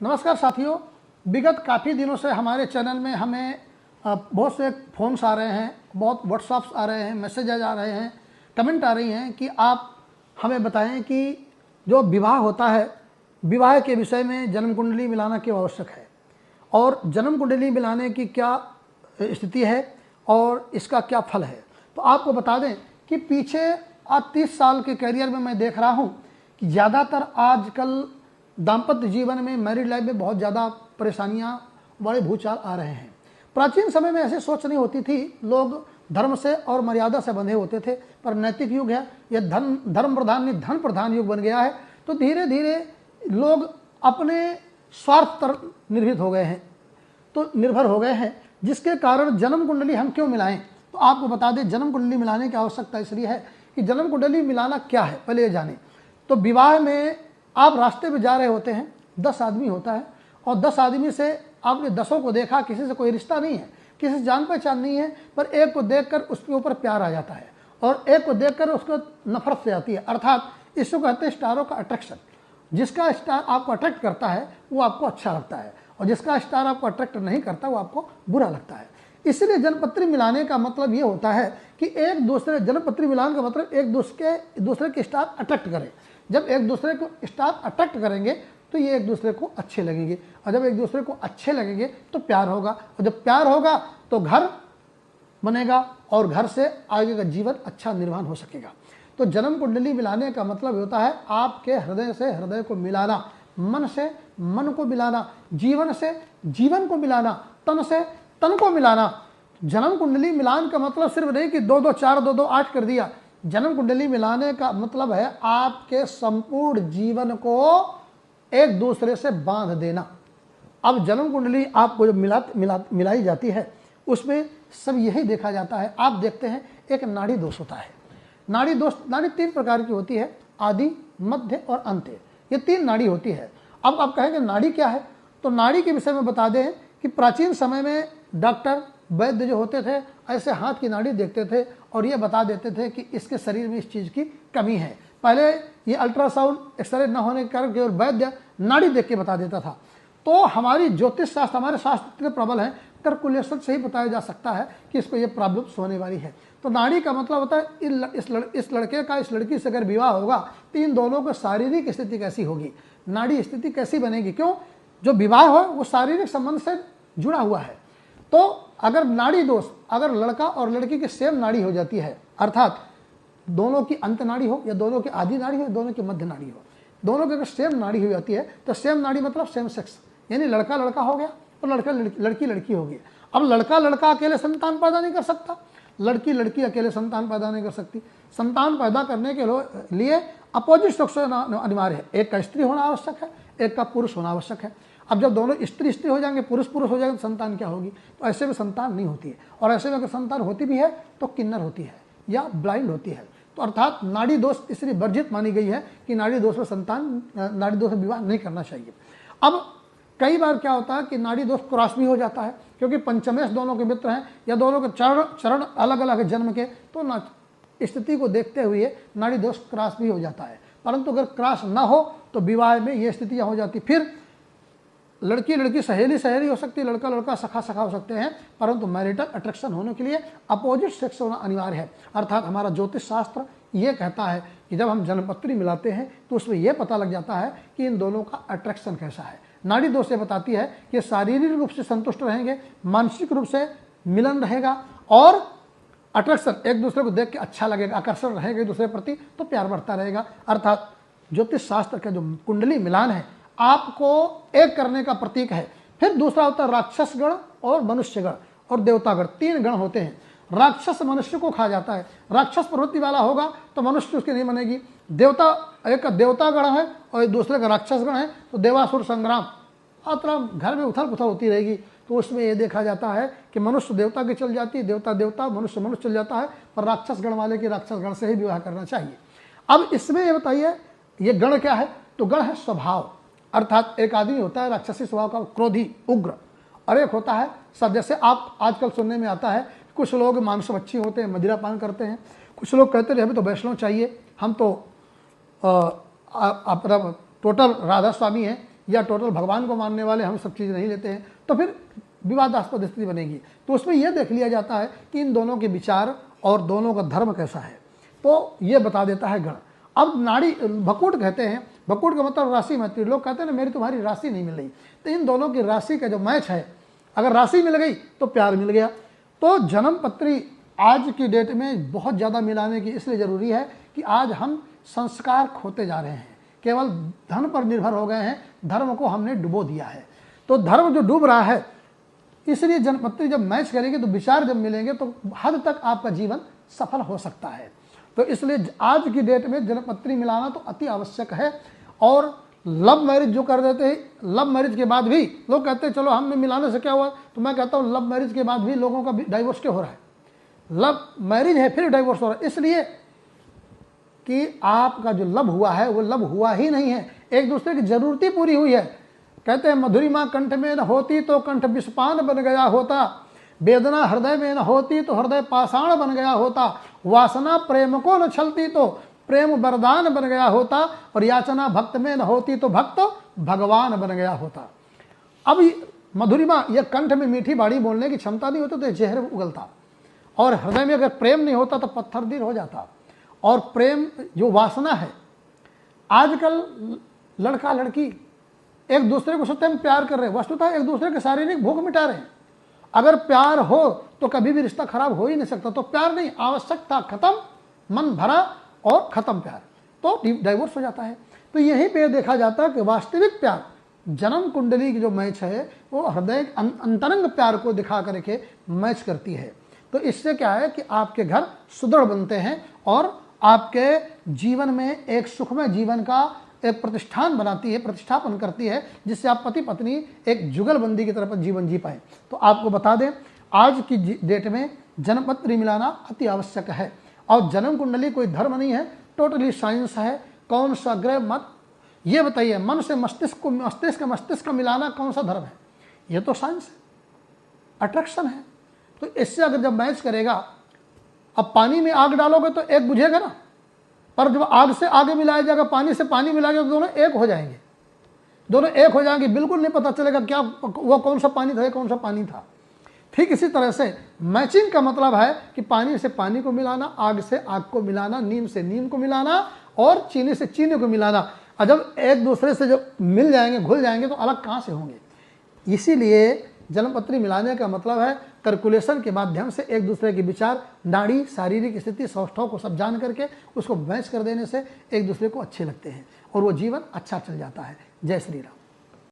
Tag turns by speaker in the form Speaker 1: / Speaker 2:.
Speaker 1: नमस्कार साथियों, विगत काफ़ी दिनों से हमारे चैनल में हमें बहुत से फ़ोन्स आ रहे हैं, बहुत व्हाट्सअप्स आ रहे हैं, मैसेजेज आ रहे हैं, कमेंट आ रही हैं कि आप हमें बताएं कि जो विवाह होता है, विवाह के विषय में जन्म कुंडली मिलाना क्यों आवश्यक है और जन्म कुंडली मिलाने की क्या स्थिति है और इसका क्या फल है। तो आपको बता दें कि पीछे आज 30 साल के करियर में मैं देख रहा हूँ कि ज़्यादातर आजकल दाम्पत्य जीवन में, मैरिड लाइफ में बहुत ज़्यादा परेशानियां, बड़े भूचाल आ रहे हैं। प्राचीन समय में ऐसी सोच नहीं होती थी, लोग धर्म से और मर्यादा से बंधे होते थे, पर नैतिक युग है, यह धर्म प्रधान नहीं धन प्रधान युग बन गया है। तो धीरे धीरे लोग अपने स्वार्थ पर निर्भर हो गए हैं, जिसके कारण जन्म कुंडली हम क्यों मिलाएं। तो आपको बता दें, जन्म कुंडली मिलाने की आवश्यकता इसलिए है कि जन्म कुंडली मिलाना क्या है पहले ये जानें। तो विवाह में आप रास्ते में जा रहे होते हैं, 10 आदमी होता है और 10 आदमी से आपने 10 को देखा, किसी से कोई रिश्ता नहीं है, किसी से जान पहचान नहीं है, पर एक को देखकर उसके ऊपर प्यार आ जाता है और एक को देखकर उसको नफरत से आती है। अर्थात इसको कहते हैं स्टारों का अट्रैक्शन। जिसका स्टार आपको अट्रैक्ट करता है वो आपको अच्छा लगता है और जिसका स्टार आपको अट्रैक्ट नहीं करता वो आपको बुरा लगता है। इसलिए जन्मपत्री मिलाने का मतलब ये होता है कि एक दूसरे, जन्मपत्री मिलान का मतलब एक दूसरे के स्टार अट्रैक्ट करें। जब एक दूसरे को स्टार अट्रैक्ट करेंगे तो ये एक दूसरे को अच्छे लगेंगे और जब एक दूसरे को अच्छे लगेंगे तो प्यार होगा और जब प्यार होगा तो घर बनेगा और घर से आगे का जीवन अच्छा निर्माण हो सकेगा। तो जन्म कुंडली मिलाने का मतलब होता है आपके हृदय से हृदय को मिलाना, मन से मन को मिलाना, जीवन से जीवन को मिलाना, तन से तन को मिलाना। जन्म कुंडली मिलान का मतलब सिर्फ नहीं कि 2 2 4 2 2 8 कर दिया। जन्म कुंडली मिलाने का मतलब है आपके संपूर्ण जीवन को एक दूसरे से बांध देना। अब जन्म कुंडली आपको जब मिलाई जाती है उसमें सब यही देखा जाता है। आप देखते हैं एक नाड़ी दोष होता है। नाड़ी 3 प्रकार की होती है, आदि, मध्य और अंत्य। ये 3 नाड़ी होती है। अब आप कहेंगे नाड़ी क्या है, तो नाड़ी के विषय में बता दें कि प्राचीन समय में डॉक्टर वैद्य जो होते थे ऐसे हाथ की नाड़ी देखते थे और ये बता देते थे कि इसके शरीर में इस चीज़ की कमी है। पहले ये अल्ट्रासाउंड, एक्सरे न होने के कारण केवल वैद्य नाड़ी देख के बता देता था। तो हमारी ज्योतिष शास्त्र, हमारे शास्त्र इतने प्रबल हैं, कैलकुलेशन से ही बताया जा सकता है कि इसको ये प्रॉब्लम्स होने वाली है। तो नाड़ी का मतलब होता है इस लड़के का इस लड़की से अगर विवाह होगा तो इन दोनों की शारीरिक स्थिति कैसी होगी, नाड़ी स्थिति कैसी बनेगी। क्यों? जो विवाह हो वो शारीरिक संबंध से जुड़ा हुआ है। तो अगर नाड़ी दोष, अगर लड़का और लड़की की सेम नाड़ी हो जाती है, अर्थात दोनों की अंत नाड़ी हो या दोनों की आदि नाड़ी हो, दोनों की मध्य नाड़ी हो, दोनों की अगर सेम नाड़ी हो जाती है तो सेम नाड़ी मतलब सेम सेक्स, यानी लड़का लड़का हो गया और लड़की लड़की हो गई। अब लड़का लड़का अकेले संतान पैदा नहीं कर सकता, लड़की लड़की अकेले संतान पैदा नहीं कर सकती। संतान पैदा करने के लिए अपोजिट सेक्स अनिवार्य है। एक का स्त्री होना आवश्यक है, एक का पुरुष होना आवश्यक है। अब जब दोनों स्त्री स्त्री हो जाएंगे, पुरुष पुरुष हो जाएंगे तो संतान क्या होगी? तो ऐसे में संतान नहीं होती है और ऐसे में अगर संतान होती भी है तो किन्नर होती है या ब्लाइंड होती है। तो अर्थात नाड़ी दोष इसलिए वर्जित मानी गई है कि नाड़ी दोष में विवाह नहीं करना चाहिए। अब कई बार क्या होता है कि नाड़ी दोष क्रॉस भी हो जाता है, क्योंकि पंचमेश दोनों के मित्र हैं या दोनों के चरण अलग अलग जन्म के, तो स्थिति को देखते हुए नाड़ी दोष क्रॉस भी हो जाता है। परंतु अगर क्रॉस ना हो तो विवाह में ये स्थितियां हो जाती। फिर लड़की लड़की सहेली सहेली हो सकती है, लड़का लड़का सखा सखा हो सकते हैं, परंतु मैरिटल अट्रैक्शन होने के लिए अपोजिट सेक्स होना अनिवार्य है। अर्थात हमारा ज्योतिष शास्त्र ये कहता है कि जब हम जन्मपत्री मिलाते हैं तो उसमें यह पता लग जाता है कि इन दोनों का अट्रैक्शन कैसा है। नाड़ी दोष से बताती है कि शारीरिक रूप से संतुष्ट रहेंगे, मानसिक रूप से मिलन रहेगा और अट्रैक्शन, एक दूसरे को देख के अच्छा लगेगा, आकर्षण रहेगा एक दूसरे के प्रति, तो प्यार बढ़ता रहेगा। अर्थात ज्योतिष शास्त्र का जो कुंडली मिलान है आपको एक करने का प्रतीक है। फिर दूसरा होता है राक्षस गण और मनुष्य गण और देवतागण। 3 गण होते हैं। राक्षस मनुष्य को खा जाता है, राक्षस प्रवृत्ति वाला होगा तो मनुष्य उसकी नहीं बनेगी। देवता, एक का देवता गण है और एक दूसरे का राक्षस गण है, तो देवासुर संग्राम मतलब घर में उथल पुथल होती रहेगी। तो उसमें ये देखा जाता है कि मनुष्य देवता की चल जाती है, देवता देवता, मनुष्य मनुष्य चल जाता है, पर राक्षस गण वाले की राक्षस गण से ही विवाह करना चाहिए। अब इसमें ये बताइए ये गण क्या है? तो गण है स्वभाव, अर्थात एक आदमी होता है राक्षसी स्वभाव का, क्रोधी, उग्र, और एक होता है सब, जैसे आप आजकल सुनने में आता है कुछ लोग मांसभक्षी होते हैं, मदिरा पान करते हैं, कुछ लोग कहते हैं हमें तो वैष्णव चाहिए, हम तो टोटल राधा स्वामी हैं, या टोटल भगवान को मानने वाले हम सब चीज़ नहीं लेते हैं, तो फिर विवादास्पद स्थिति बनेगी। तो उसमें यह देख लिया जाता है कि इन दोनों के विचार और दोनों का धर्म कैसा है, तो ये बता देता है गण। अब नाड़ी भकूट कहते हैं, भकूट का मतलब राशि मैत्री। लोग कहते हैं ना मेरी तुम्हारी राशि नहीं मिल रही, तो इन दोनों की राशि का जो मैच है, अगर राशि मिल गई तो प्यार मिल गया। तो जन्म पत्री आज की डेट में बहुत ज़्यादा मिलाने की इसलिए ज़रूरी है कि आज हम संस्कार खोते जा रहे हैं, केवल धन पर निर्भर हो गए हैं, धर्म को हमने डुबो दिया है। तो धर्म जो डूब रहा है, इसलिए जन्मपत्री जब मैच करेंगे तो विचार जब मिलेंगे तो हद तक आपका जीवन सफल हो सकता है। तो इसलिए आज की डेट में जन्मपत्री मिलाना तो अति आवश्यक है। और लव मैरिज जो कर देते हैं, लव मैरिज के बाद भी लोग कहते हैं चलो हमने मिलाने से क्या हुआ, तो मैं कहता हूँ लव मैरिज के बाद भी लोगों का डाइवोर्स क्यों हो रहा है? लव मैरिज है फिर डाइवोर्स हो रहा है, इसलिए कि आपका जो लव हुआ है वो लव हुआ ही नहीं है, एक दूसरे की जरूरतें पूरी हुई है। कहते हैं मधुरिमा कंठ में न होती तो कंठ विषपान बन गया होता, वेदना हृदय में न होती तो हृदय पाषाण बन गया होता, वासना प्रेम को न छलती तो प्रेम वरदान बन गया होता, और याचना भक्त में न होती तो भक्त भगवान बन गया होता। अब मधुरिमा, यह कंठ में मीठी बाड़ी बोलने की क्षमता नहीं होती तो जहर उगलता, और हृदय में अगर प्रेम नहीं होता तो पत्थर दिल हो जाता। और प्रेम जो वासना है, आजकल लड़का लड़की एक दूसरे को सत्य में प्यार कर रहे हैं, वस्तुतः एक दूसरे के शारीरिक भूख मिटा रहे हैं। अगर प्यार हो तो कभी भी रिश्ता खराब हो ही नहीं सकता। तो प्यार नहीं, आवश्यकता खत्म, मन भरा और खत्म प्यार, तो डाइवोर्स हो जाता है। तो यहीं पे देखा जाता है कि वास्तविक प्यार, जन्म कुंडली की जो मैच है वो हृदय अंतरंग प्यार को दिखा करके मैच करती है। तो इससे क्या है कि आपके घर सुदृढ़ बनते हैं और आपके जीवन में एक सुखमय जीवन का एक प्रतिष्ठान बनाती है, प्रतिष्ठापन करती है, जिससे आप पति पत्नी एक जुगलबंदी की तरफ जीवन जी पाए। तो आपको बता दें आज की डेट में जन्मपत्री मिलाना अति आवश्यक है। और जन्म कुंडली कोई धर्म नहीं है, टोटली साइंस है। कौन सा ग्रह मत, ये बताइए, मन से मस्तिष्क को मस्तिष्क का मिलाना कौन सा धर्म है? ये तो साइंस है, अट्रैक्शन है। तो इससे अगर जब मैच करेगा, अब पानी में आग डालोगे तो एक बुझेगा ना, पर जब आग से आगे मिलाया जाएगा, पानी से पानी मिलाएगा तो दोनों एक हो जाएंगे, दोनों एक हो जाएंगे, बिल्कुल नहीं पता चलेगा क्या वो कौन सा पानी था, कौन सा पानी था। ठीक इसी तरह से मैचिंग का मतलब है कि पानी से पानी को मिलाना, आग से आग को मिलाना, नीम से नीम को मिलाना और चीनी से चीनी को मिलाना। और जब एक दूसरे से जब मिल जाएंगे, घुल जाएंगे, तो अलग कहाँ से होंगे। इसीलिए जन्मपत्री मिलाने का मतलब है कैलकुलेशन के माध्यम से एक दूसरे के विचार, नाड़ी, शारीरिक स्थिति, सौष्ठव को सब जान करके उसको मैच कर देने से एक दूसरे को अच्छे लगते हैं और वो जीवन अच्छा चल जाता है। जय श्री राम।